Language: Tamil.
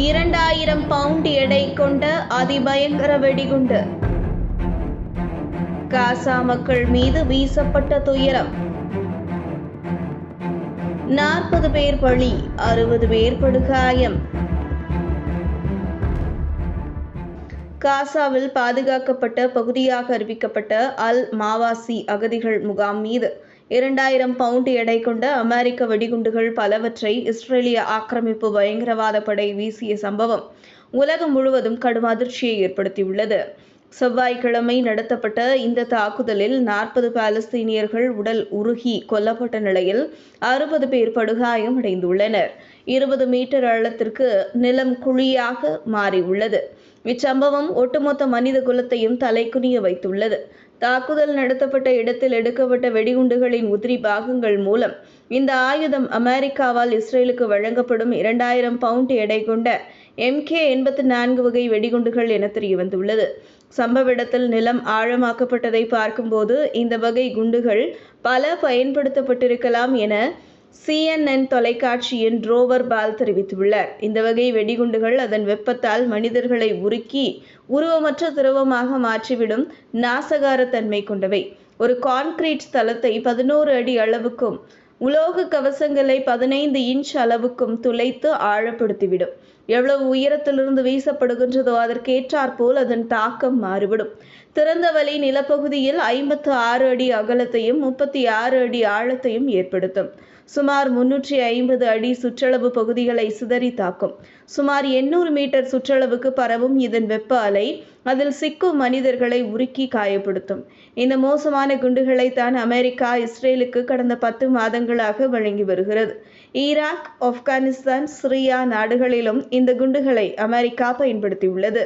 2000 பவுண்ட் எடை கொண்ட அதிபயங்கர வெடிகுண்டு காசா மக்கள் மீது வீசப்பட்ட துயரம். 40 பேர் பலி, 60 பேர் படுகாயம். காசாவில் பாதுகாக்கப்பட்ட பகுதியாக அறிவிக்கப்பட்ட அல் மாவாசி அகதிகள் முகாம் மீது 2000 பவுண்ட் எடை கொண்ட அமெரிக்க வெடிகுண்டுகள் பலவற்றை இஸ்ரேலிய ஆக்கிரமிப்பு பயங்கரவாத படை வீசிய சம்பவம் உலகம் முழுவதும் கடும் அதிர்ச்சியை ஏற்படுத்தியுள்ளது. செவ்வாய்க்கிழமை நடத்தப்பட்ட இந்த தாக்குதலில் 40 பாலஸ்தீனியர்கள் உடல் உருகி கொல்லப்பட்ட நிலையில் 60 பேர் படுகாயம் அடைந்துள்ளனர். 20 மீட்டர் ஆழத்திற்கு நிலம் குழியாக மாறியுள்ளது. இச்சம்பவம் ஒட்டுமொத்த மனித குலத்தையும் தலைகுனிய வைத்துள்ளது. தாக்குதல் நடத்தப்பட்ட இடத்தில் எடுக்கப்பட்ட வெடிகுண்டுகளின் உதிரி பாகங்கள் மூலம் இந்த ஆயுதம் அமெரிக்காவால் இஸ்ரேலுக்கு வழங்கப்படும் 2000 பவுண்ட் எடை கொண்ட MK-84 வகை வெடிகுண்டுகள் என தெரியவந்துள்ளது. சம்பவ இடத்தில் நிலம் ஆழமாக்கப்பட்டதை பார்க்கும்போது இந்த வகை குண்டுகள் பல பயன்படுத்தப்பட்டிருக்கலாம் என CNN தொலைக்காட்சியின் ரோவர் பால் தெரிவித்துள்ளார். இந்த வகை வெடிகுண்டுகள் அதன் வெப்பத்தால் மனிதர்களை உருக்கி உருவமற்ற திரவமாக மாற்றிவிடும் நாசகார தன்மை கொண்டவை. ஒரு கான்கிரீட் தளத்தை 11 அடி அளவுக்கும் உலோக கவசங்களை 15 இன்ச் அளவுக்கும் துளைத்து ஆழப்படுத்திவிடும். எவ்வளவு உயரத்திலிருந்து வீசப்படுகின்றதோ அதற்கேற்றாற்போல் அதன் தாக்கம் மாறுபடும். திறந்தவெளி நிலப்பகுதியில் 56 அடி அகலத்தையும் 36 அடி ஆழத்தையும் ஏற்படுத்தும். சுமார் 350 அடி சுற்றளவு பகுதிகளை சிதறி தாக்கும். சுமார் 800 மீட்டர் சுற்றளவுக்கு பரவும் இதன் வெப்ப அலை அதில் சிக்கும் மனிதர்களை உருக்கி காயப்படுத்தும். இந்த மோசமான குண்டுகளை தான் அமெரிக்கா இஸ்ரேலுக்கு கடந்த 10 மாதங்களாக வழங்கி வருகிறது. ஈராக், ஆப்கானிஸ்தான், சிரியா நாடுகளிலும் இந்த குண்டுகளை அமெரிக்கா பயன்படுத்தியுள்ளது.